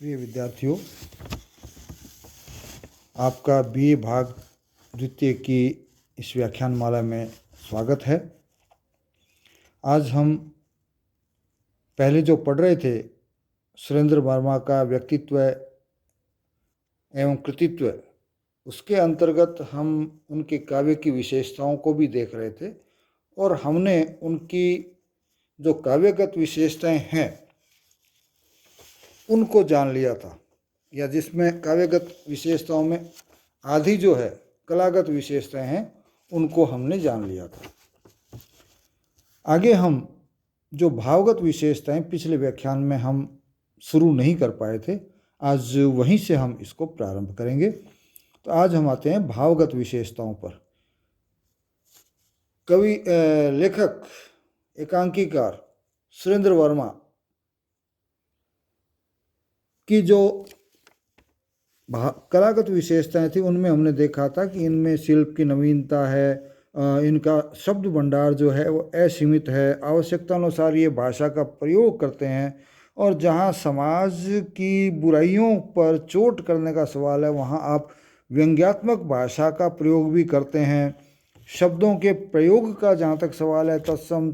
प्रिय विद्यार्थियों, आपका बीए भाग द्वितीय की इस व्याख्यानमाला में स्वागत है। आज हम पहले जो पढ़ रहे थे सुरेंद्र वर्मा का व्यक्तित्व एवं कृतित्व, उसके अंतर्गत हम उनके काव्य की विशेषताओं को भी देख रहे थे और हमने उनकी जो काव्यगत विशेषताएं हैं उनको जान लिया था, या जिसमें काव्यगत विशेषताओं में आधी जो है कलागत विशेषताएं हैं उनको हमने जान लिया था। आगे हम जो भावगत विशेषताएं पिछले व्याख्यान में हम शुरू नहीं कर पाए थे, आज वहीं से हम इसको प्रारंभ करेंगे। तो आज हम आते हैं भावगत विशेषताओं पर। कवि लेखक एकांकीकार सुरेंद्र वर्मा की जो कलागत विशेषताएं थी उनमें हमने देखा था कि इनमें शिल्प की नवीनता है, इनका शब्द भंडार जो है वो असीमित है, आवश्यकता अनुसार ये भाषा का प्रयोग करते हैं और जहाँ समाज की बुराइयों पर चोट करने का सवाल है वहाँ आप व्यंग्यात्मक भाषा का प्रयोग भी करते हैं। शब्दों के प्रयोग का जहाँ तक सवाल है तत्सम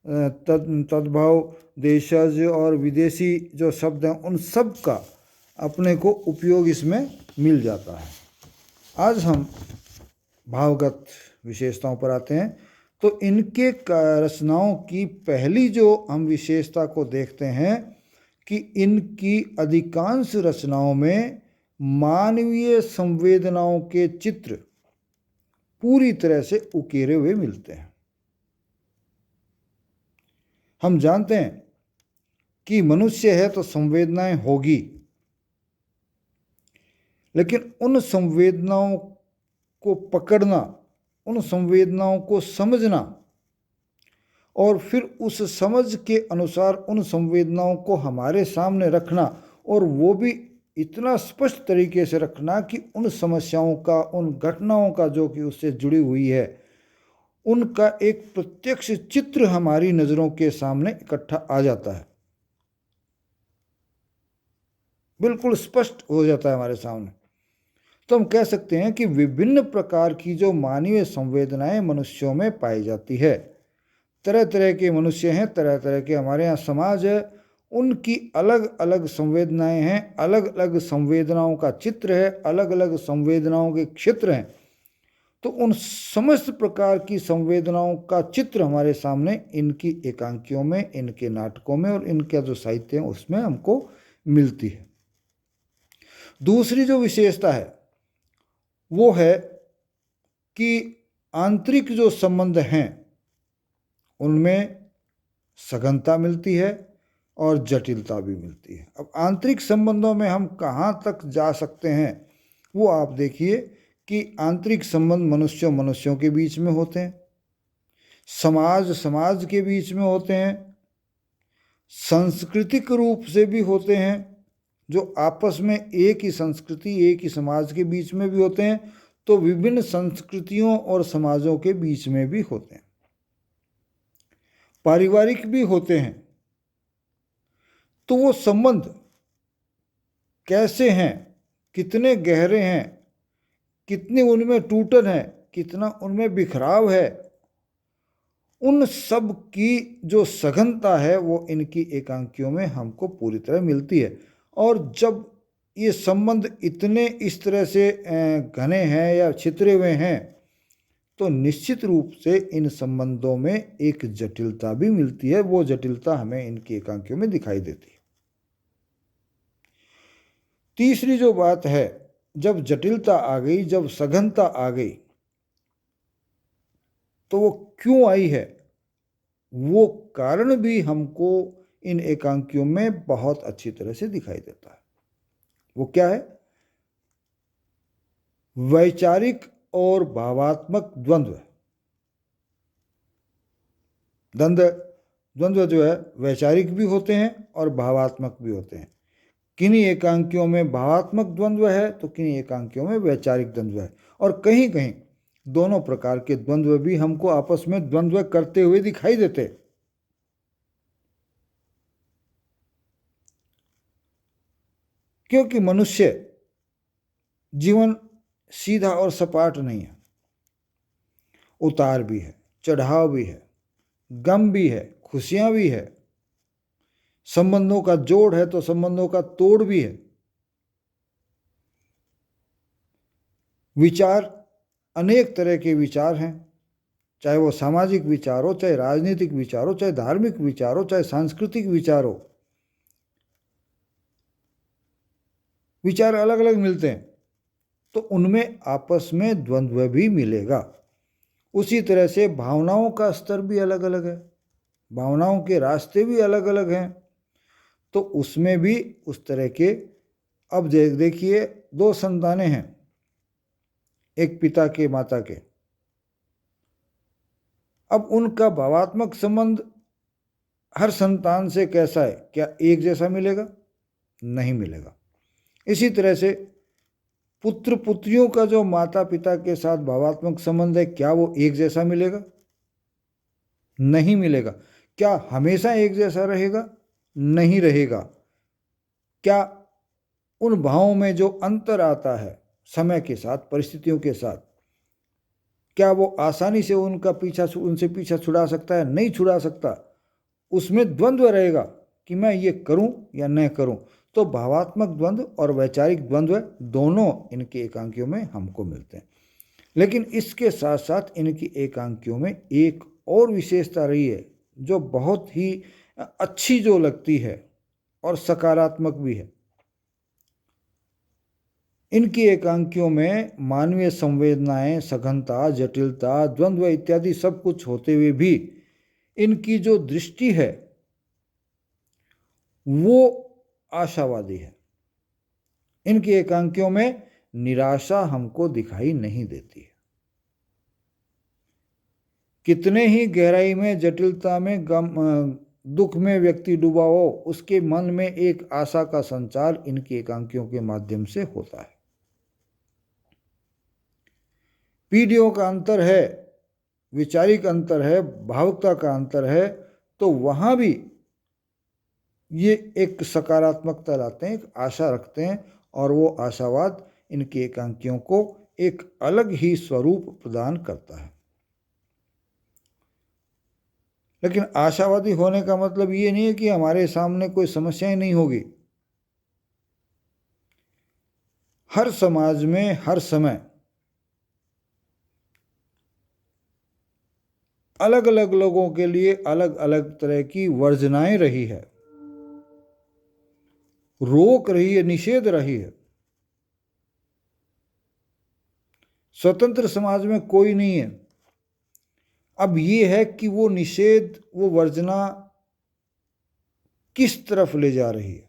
तद्भव देशज और विदेशी जो शब्द हैं उन सब का अपने को उपयोग इसमें मिल जाता है। आज हम भावगत विशेषताओं पर आते हैं। तो इनके रचनाओं की पहली जो हम विशेषता को देखते हैं कि इनकी अधिकांश रचनाओं में मानवीय संवेदनाओं के चित्र पूरी तरह से उकेरे हुए मिलते हैं। हम जानते हैं कि मनुष्य है तो संवेदनाएं होगी, लेकिन उन संवेदनाओं को पकड़ना, उन संवेदनाओं को समझना और फिर उस समझ के अनुसार उन संवेदनाओं को हमारे सामने रखना, और वो भी इतना स्पष्ट तरीके से रखना कि उन समस्याओं का, उन घटनाओं का जो कि उससे जुड़ी हुई है, उनका एक प्रत्यक्ष चित्र हमारी नज़रों के सामने इकट्ठा आ जाता है, बिल्कुल स्पष्ट हो जाता है हमारे सामने। तो हम कह सकते हैं कि विभिन्न प्रकार की जो मानवीय संवेदनाएं मनुष्यों में पाई जाती है, तरह तरह के मनुष्य हैं, तरह तरह के हमारे यहाँ समाज है, उनकी अलग अलग संवेदनाएं हैं, अलग अलग संवेदनाओं का चित्र है, अलग अलग संवेदनाओं के क्षेत्र हैं। तो उन समस्त प्रकार की संवेदनाओं का चित्र हमारे सामने इनकी एकांकियों में, इनके नाटकों में और इनका जो साहित्य है उसमें हमको मिलती है। दूसरी जो विशेषता है वो है कि आंतरिक जो संबंध हैं उनमें सघनता मिलती है और जटिलता भी मिलती है। अब आंतरिक संबंधों में हम कहाँ तक जा सकते हैं वो आप देखिए कि आंतरिक संबंध मनुष्यों मनुष्यों के बीच में होते हैं, समाज समाज के बीच में होते हैं, सांस्कृतिक रूप से भी होते हैं, जो आपस में एक ही संस्कृति एक ही समाज के बीच में भी होते हैं, तो विभिन्न संस्कृतियों और समाजों के बीच में भी होते हैं, पारिवारिक भी होते हैं। तो वो संबंध कैसे हैं, कितने गहरे हैं, कितने उनमें टूटन है, कितना उनमें बिखराव है, उन सब की जो सघनता है वो इनकी एकांकियों में हमको पूरी तरह मिलती है। और जब ये संबंध इतने इस तरह से घने हैं या छितरे हुए हैं तो निश्चित रूप से इन संबंधों में एक जटिलता भी मिलती है। वो जटिलता हमें इनकी एकांकियों में दिखाई देती है। तीसरी जो बात है, जब जटिलता आ गई, जब सघनता आ गई, तो वो क्यों आई है, वो कारण भी हमको इन एकांकियों में बहुत अच्छी तरह से दिखाई देता है। वो क्या है? वैचारिक और भावात्मक द्वंद्व। द्वंद्व जो है वैचारिक भी होते हैं और भावात्मक भी होते हैं। किन्हीं एकांकियों में भावात्मक द्वंद्व है तो किन्हीं एकांकियों में वैचारिक द्वंद्व है, और कहीं कहीं दोनों प्रकार के द्वंद्व भी हमको आपस में द्वंद्व करते हुए दिखाई देते। क्योंकि मनुष्य जीवन सीधा और सपाट नहीं है, उतार भी है, चढ़ाव भी है, गम भी है, खुशियां भी है, संबंधों का जोड़ है तो संबंधों का तोड़ भी है। विचार अनेक तरह के विचार हैं, चाहे वो सामाजिक विचार हो, चाहे राजनीतिक विचार हो, चाहे धार्मिक विचार हो, चाहे सांस्कृतिक विचार हो। विचार अलग अलग मिलते हैं तो उनमें आपस में द्वंद्व भी मिलेगा। उसी तरह से भावनाओं का स्तर भी अलग अलग है, भावनाओं के रास्ते भी अलग अलग हैं, तो उसमें भी उस तरह के। अब देखिए, दो संतानें हैं, एक पिता के माता के। अब उनका भावात्मक संबंध हर संतान से कैसा है? क्या एक जैसा मिलेगा? नहीं मिलेगा। इसी तरह से पुत्र पुत्रियों का जो माता पिता के साथ भावात्मक संबंध है, क्या वो एक जैसा मिलेगा? नहीं मिलेगा। क्या हमेशा एक जैसा रहेगा? नहीं रहेगा। क्या उन भावों में जो अंतर आता है समय के साथ, परिस्थितियों के साथ, क्या वो आसानी से उनसे पीछा छुड़ा सकता है? नहीं छुड़ा सकता। उसमें द्वंद्व रहेगा कि मैं ये करूं या न करूं। तो भावात्मक द्वंद्व और वैचारिक द्वंद्व दोनों इनके एकांकियों में हमको मिलते हैं। लेकिन इसके साथ साथ इनकी एकांकियों में एक और विशेषता रही है जो बहुत ही अच्छी जो लगती है और सकारात्मक भी है। इनकी एकांकियों में मानवीय संवेदनाएं, सघनता, जटिलता, द्वंद्व इत्यादि सब कुछ होते हुए भी इनकी जो दृष्टि है वो आशावादी है। इनकी एकांकियों में निराशा हमको दिखाई नहीं देती है। कितने ही गहराई में, जटिलता में, दुख में व्यक्ति डूबा हो, उसके मन में एक आशा का संचार इनकी एकांकियों के माध्यम से होता है। पीढ़ियों का अंतर है, वैचारिक अंतर है, भावुकता का अंतर है, तो वहां भी ये एक सकारात्मकता लाते हैं, एक आशा रखते हैं, और वो आशावाद इनकी एकांकियों को एक अलग ही स्वरूप प्रदान करता है। लेकिन आशावादी होने का मतलब ये नहीं है कि हमारे सामने कोई समस्याएं नहीं होगी। हर समाज में हर समय अलग अलग लोगों के लिए अलग अलग तरह की वर्जनाएं रही है, रोक रही है, निषेध रही है। स्वतंत्र समाज में कोई नहीं है। अब ये है कि वो निषेध, वो वर्जना किस तरफ ले जा रही है।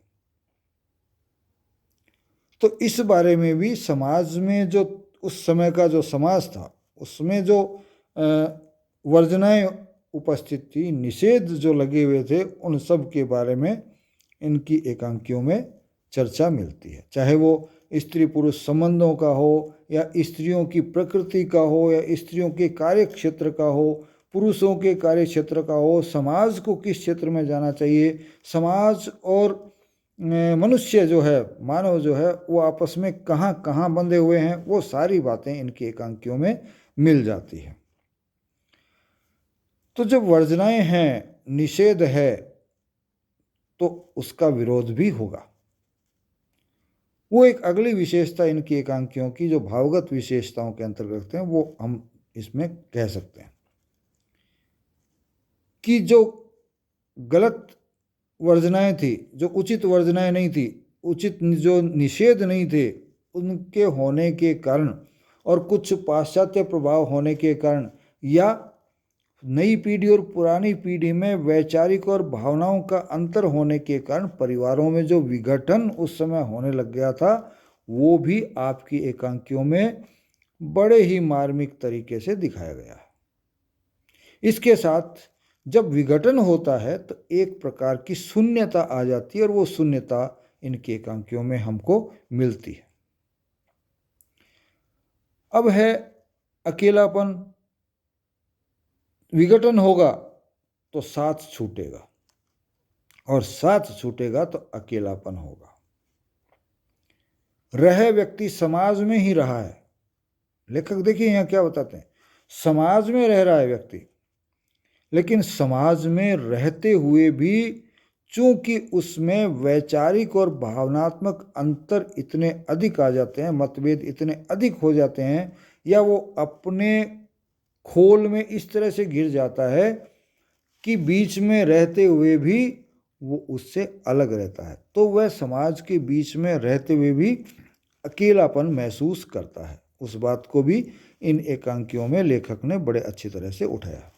तो इस बारे में भी समाज में जो उस समय का जो समाज था, उसमें जो वर्जनाएं उपस्थित थी, निषेध जो लगे हुए थे, उन सब के बारे में इनकी एकांकियों में चर्चा मिलती है। चाहे वो स्त्री पुरुष संबंधों का हो, या स्त्रियों की प्रकृति का हो, या स्त्रियों के कार्य क्षेत्र का हो, पुरुषों के कार्य क्षेत्र का हो, समाज को किस क्षेत्र में जाना चाहिए, समाज और मनुष्य जो है, मानव जो है, वो आपस में कहाँ कहाँ बंधे हुए हैं, वो सारी बातें इनकी एकांकियों में मिल जाती है। तो जब वर्जनाएं हैं, निषेध है, तो उसका विरोध भी होगा। वो एक अगली विशेषता इनकी एकांकियों की जो भावगत विशेषताओं के अंतर्गत हैं, वो हम इसमें कह सकते हैं कि जो गलत वर्जनाएं थी, जो उचित वर्जनाएं नहीं थी, उचित जो निषेध नहीं थे, उनके होने के कारण और कुछ पाश्चात्य प्रभाव होने के कारण, या नई पीढ़ी और पुरानी पीढ़ी में वैचारिक और भावनाओं का अंतर होने के कारण परिवारों में जो विघटन उस समय होने लग गया था, वो भी आपकी एकांकियों में बड़े ही मार्मिक तरीके से दिखाया गया है। इसके साथ जब विघटन होता है तो एक प्रकार की शून्यता आ जाती है, और वो शून्यता इनकी एकांकियों में हमको मिलती है। अब है अकेलापन। विघटन होगा तो साथ छूटेगा, और साथ छूटेगा तो अकेलापन होगा। रह व्यक्ति समाज में ही रहा है। लेखक देखिए यहाँ क्या बताते हैं, समाज में रह रहा है व्यक्ति, लेकिन समाज में रहते हुए भी चूंकि उसमें वैचारिक और भावनात्मक अंतर इतने अधिक आ जाते हैं, मतभेद इतने अधिक हो जाते हैं, या वो अपने खोल में इस तरह से घिर जाता है कि बीच में रहते हुए भी वो उससे अलग रहता है, तो वह समाज के बीच में रहते हुए भी अकेलापन महसूस करता है। उस बात को भी इन एकांकियों में लेखक ने बड़े अच्छी तरह से उठाया।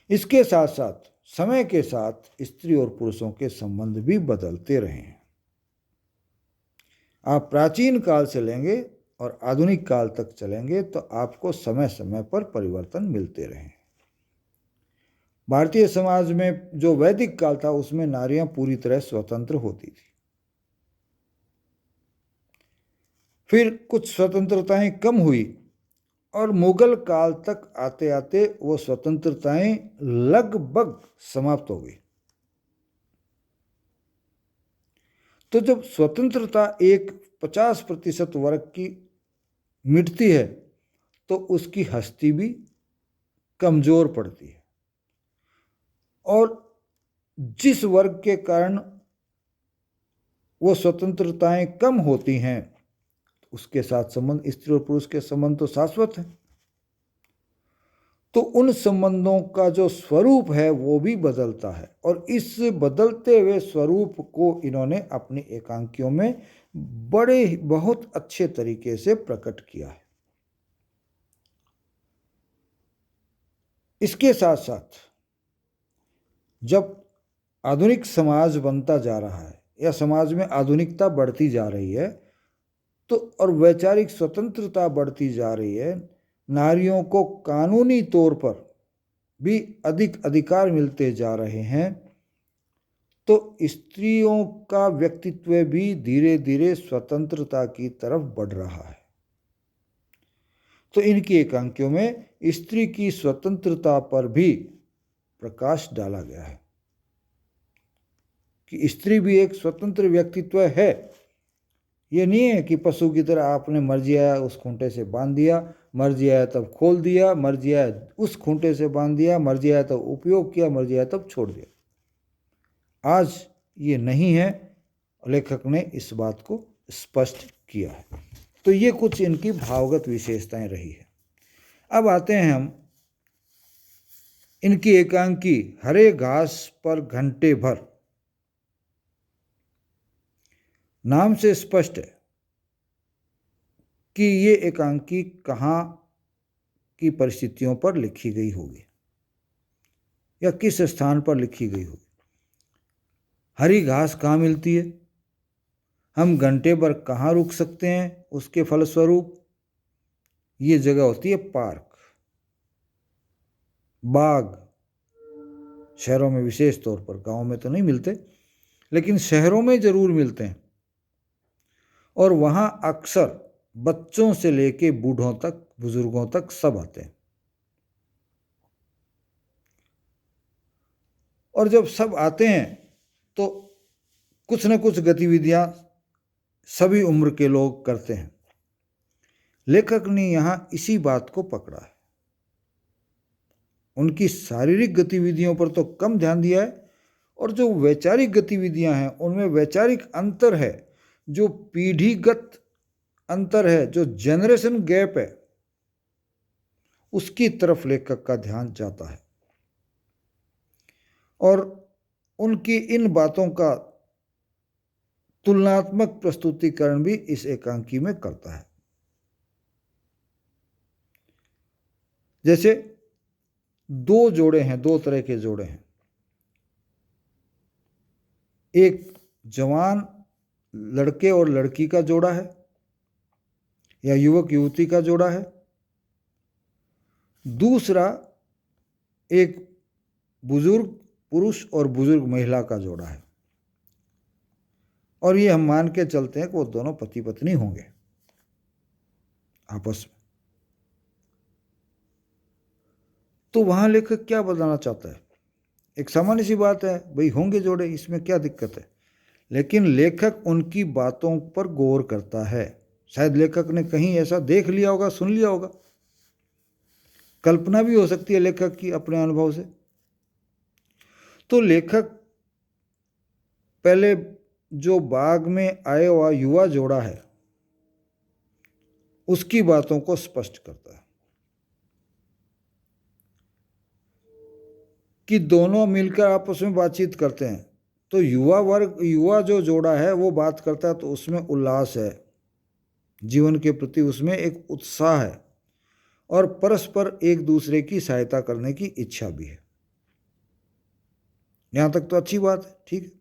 इसके साथ साथ समय के साथ स्त्री और पुरुषों के संबंध भी बदलते रहे हैं। आप प्राचीन काल से लेंगे और आधुनिक काल तक चलेंगे तो आपको समय समय पर परिवर्तन मिलते रहे। भारतीय समाज में जो वैदिक काल था उसमें नारियां पूरी तरह स्वतंत्र होती थी। फिर कुछ स्वतंत्रताएं कम हुई और मुगल काल तक आते आते वो स्वतंत्रताएं लगभग समाप्त हो गई। तो जब स्वतंत्रता एक 50% वर्ग की मिटती है तो उसकी हस्ती भी कमजोर पड़ती है, और जिस वर्ग के कारण वो स्वतंत्रताएं कम होती हैं उसके साथ संबंध, स्त्री और पुरुष के संबंध तो शाश्वत है, तो उन संबंधों का जो स्वरूप है वो भी बदलता है, और इस बदलते हुए स्वरूप को इन्होंने अपनी एकांकियों में बहुत अच्छे तरीके से प्रकट किया है। इसके साथ साथ जब आधुनिक समाज बनता जा रहा है या समाज में आधुनिकता बढ़ती जा रही है तो और वैचारिक स्वतंत्रता बढ़ती जा रही है, नारियों को कानूनी तौर पर भी अधिक अधिकार मिलते जा रहे हैं, तो स्त्रियों का व्यक्तित्व भी धीरे धीरे स्वतंत्रता की तरफ बढ़ रहा है। तो इनकी एकांकियों में स्त्री की स्वतंत्रता पर भी प्रकाश डाला गया है कि स्त्री भी एक स्वतंत्र व्यक्तित्व है। ये नहीं है कि पशु की तरह आपने मर्जी आया उस खूंटे से बांध दिया, मर्जी आया तब खोल दिया, मर्जी आया उस खूंटे से बांध दिया, मर्जी आया तब उपयोग किया, मर्जी आया तब छोड़ दिया। आज ये नहीं है, लेखक ने इस बात को स्पष्ट किया है। तो ये कुछ इनकी भावगत विशेषताएं रही है। अब आते हैं हम इनकी एकांकी हरे घास पर घंटे भर। नाम से स्पष्ट है कि ये एकांकी कहाँ की परिस्थितियों पर लिखी गई होगी या किस स्थान पर लिखी गई होगी। हरी घास कहाँ मिलती है, हम घंटे भर कहाँ रुक सकते हैं, उसके फलस्वरूप ये जगह होती है पार्क, बाग। शहरों में विशेष तौर पर, गांव में तो नहीं मिलते लेकिन शहरों में जरूर मिलते हैं, और वहाँ अक्सर बच्चों से लेके बूढ़ों तक, बुजुर्गों तक सब आते हैं। और जब सब आते हैं तो कुछ न कुछ गतिविधियां सभी उम्र के लोग करते हैं। लेखक ने यहाँ इसी बात को पकड़ा है। उनकी शारीरिक गतिविधियों पर तो कम ध्यान दिया है, और जो वैचारिक गतिविधियां हैं उनमें वैचारिक अंतर है, जो पीढ़ीगत अंतर है, जो जनरेशन गैप है, उसकी तरफ लेखक का ध्यान जाता है, और उनकी इन बातों का तुलनात्मक प्रस्तुतिकरण भी इस एकांकी में करता है। जैसे दो जोड़े हैं, दो तरह के जोड़े हैं। एक जवान लड़के और लड़की का जोड़ा है या युवक युवती का जोड़ा है, दूसरा एक बुजुर्ग पुरुष और बुजुर्ग महिला का जोड़ा है, और ये हम मान के चलते हैं कि वो दोनों पति पत्नी होंगे आपस में। तो वहां लेखक क्या बताना चाहता है, एक सामान्य सी बात है, भाई होंगे जोड़े, इसमें क्या दिक्कत है। लेकिन लेखक उनकी बातों पर गौर करता है। शायद लेखक ने कहीं ऐसा देख लिया होगा, सुन लिया होगा, कल्पना भी हो सकती है लेखक की अपने अनुभव से। तो लेखक पहले जो बाग में आया हुआ युवा जोड़ा है उसकी बातों को स्पष्ट करता है कि दोनों मिलकर आपस में बातचीत करते हैं। तो युवा जो जोड़ा है वो बात करता है तो उसमें उल्लास है, जीवन के प्रति उसमें एक उत्साह है और परस्पर एक दूसरे की सहायता करने की इच्छा भी है। यहां तक तो अच्छी बात है, ठीक है।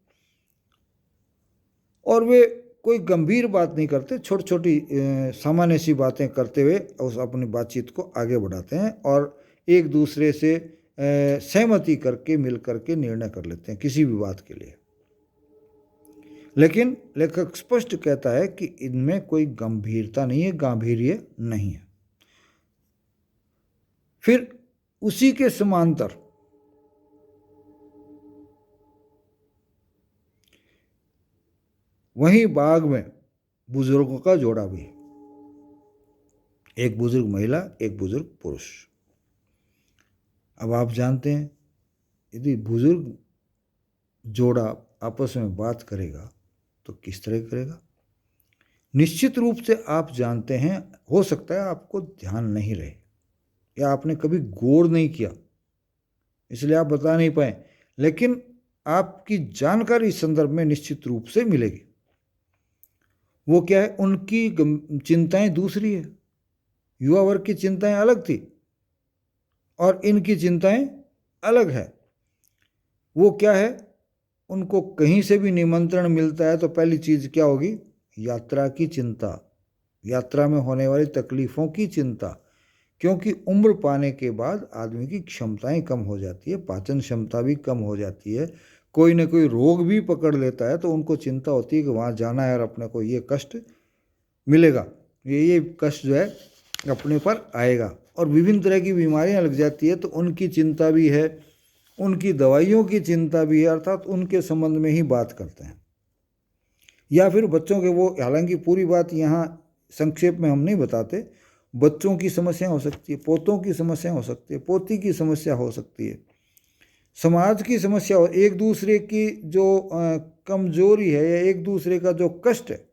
और वे कोई गंभीर बात नहीं करते, छोटी छोटी सामान्य सी बातें करते हुए उस अपनी बातचीत को आगे बढ़ाते हैं और एक दूसरे से सहमति करके मिल करके निर्णय कर लेते हैं किसी भी बात के लिए। लेकिन लेखक स्पष्ट कहता है कि इनमें कोई गंभीरता नहीं है, गांभीर्य नहीं है। फिर उसी के समांतर वहीं बाग में बुजुर्गों का जोड़ा भी है, एक बुजुर्ग महिला, एक बुजुर्ग पुरुष। अब आप जानते हैं यदि बुजुर्ग जोड़ा आपस में बात करेगा तो किस तरह करेगा। निश्चित रूप से आप जानते हैं, हो सकता है आपको ध्यान नहीं रहे या आपने कभी गौर नहीं किया इसलिए आप बता नहीं पाए, लेकिन आपकी जानकारी इस संदर्भ में निश्चित रूप से मिलेगी। वो क्या है, उनकी चिंताएं दूसरी है। युवा वर्ग की चिंताएं अलग थी और इनकी चिंताएं अलग है। वो क्या है, उनको कहीं से भी निमंत्रण मिलता है तो पहली चीज क्या होगी, यात्रा की चिंता, यात्रा में होने वाली तकलीफों की चिंता। क्योंकि उम्र पाने के बाद आदमी की क्षमताएं कम हो जाती है, पाचन क्षमता भी कम हो जाती है, कोई ना कोई रोग भी पकड़ लेता है, तो उनको चिंता होती है कि वहाँ जाना है और अपने को ये कष्ट मिलेगा, ये कष्ट जो है अपने पर आएगा, और विभिन्न तरह की बीमारियां लग जाती है तो उनकी चिंता भी है, उनकी दवाइयों की चिंता भी है, अर्थात उनके संबंध में ही बात करते हैं। या फिर बच्चों के, वो हालांकि पूरी बात यहाँ संक्षेप में हम नहीं बताते, बच्चों की समस्या हो सकती है, पोतों की समस्या हो सकती है, पोती की समस्या हो सकती है, समाज की समस्या हो, एक दूसरे की जो कमजोरी है या एक दूसरे का जो कष्ट है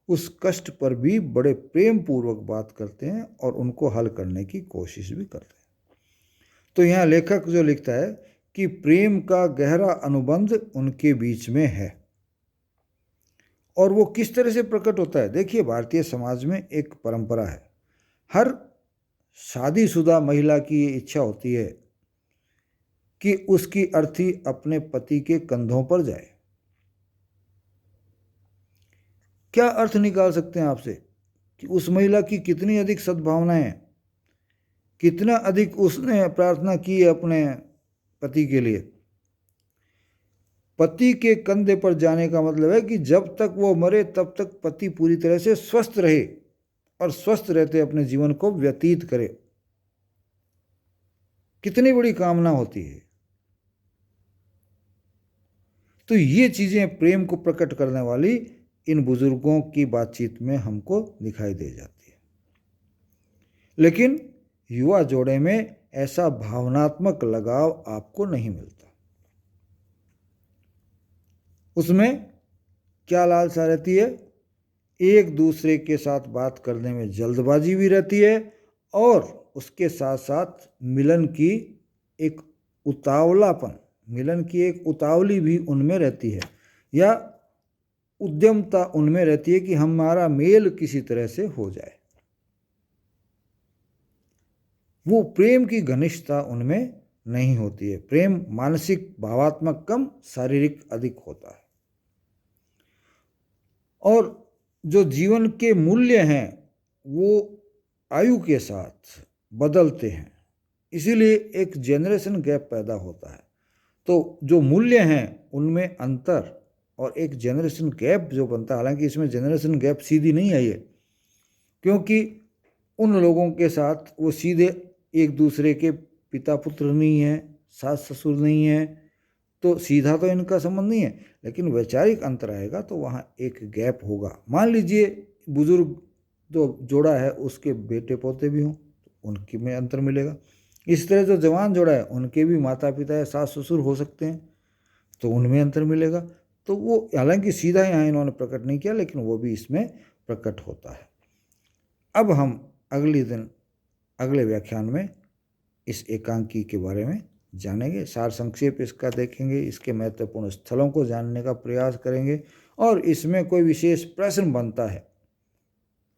उस कष्ट पर भी बड़े प्रेम पूर्वक बात करते हैं और उनको हल करने की कोशिश भी करते हैं। तो यहाँ लेखक जो लिखता है कि प्रेम का गहरा अनुबंध उनके बीच में है। और वो किस तरह से प्रकट होता है, देखिए भारतीय समाज में एक परंपरा है, हर शादीशुदा महिला की ये इच्छा होती है कि उसकी अर्थी अपने पति के कंधों पर जाए। क्या अर्थ निकाल सकते हैं आपसे कि उस महिला की कितनी अधिक सद्भावनाएं हैं, कितना अधिक उसने प्रार्थना की है अपने पति के लिए। पति के कंधे पर जाने का मतलब है कि जब तक वो मरे तब तक पति पूरी तरह से स्वस्थ रहे और स्वस्थ रहते अपने जीवन को व्यतीत करे। कितनी बड़ी कामना होती है। तो ये चीजें प्रेम को प्रकट करने वाली इन बुजुर्गों की बातचीत में हमको दिखाई दे जाती है। लेकिन युवा जोड़े में ऐसा भावनात्मक लगाव आपको नहीं मिलता। उसमें क्या लालसा रहती है, एक दूसरे के साथ बात करने में जल्दबाजी भी रहती है और उसके साथ साथ मिलन की एक उतावलापन, मिलन की एक उतावली भी उनमें रहती है, या उद्यमता उनमें रहती है कि हमारा मेल किसी तरह से हो जाए। वो प्रेम की घनिष्ठता उनमें नहीं होती है। प्रेम मानसिक भावात्मक कम, शारीरिक अधिक होता है। और जो जीवन के मूल्य हैं वो आयु के साथ बदलते हैं, इसीलिए एक जनरेशन गैप पैदा होता है। तो जो मूल्य हैं उनमें अंतर और एक जनरेशन गैप जो बनता है, हालांकि इसमें जनरेशन गैप सीधी नहीं आई है, क्योंकि उन लोगों के साथ वो सीधे एक दूसरे के पिता पुत्र नहीं है, सास ससुर नहीं है, तो सीधा तो इनका संबंध नहीं है, लेकिन वैचारिक अंतर आएगा तो वहाँ एक गैप होगा। मान लीजिए बुजुर्ग जो जोड़ा है उसके बेटे पोते भी हों तो उनके में अंतर मिलेगा। इस तरह जो जवान जोड़ा है उनके भी माता पिता या सास ससुर हो सकते हैं तो उनमें अंतर मिलेगा। तो वो हालांकि सीधा यहाँ इन्होंने प्रकट नहीं किया, लेकिन वो भी इसमें प्रकट होता है। अब हम अगले व्याख्यान में इस एकांकी के बारे में जानेंगे, सार संक्षेप इसका देखेंगे, इसके महत्वपूर्ण स्थलों को जानने का प्रयास करेंगे, और इसमें कोई विशेष प्रश्न बनता है,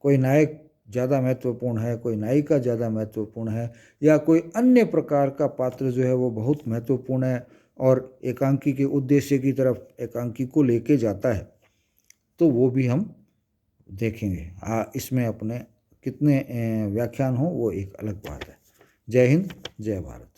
कोई नायक ज़्यादा महत्वपूर्ण है, कोई नायिका ज़्यादा महत्वपूर्ण है, या कोई अन्य प्रकार का पात्र जो है वो बहुत महत्वपूर्ण है और एकांकी के उद्देश्य की तरफ एकांकी को लेके जाता है, तो वो भी हम देखेंगे। इसमें अपने कितने व्याख्यान हो वो एक अलग बात है। जय हिंद, जय भारत।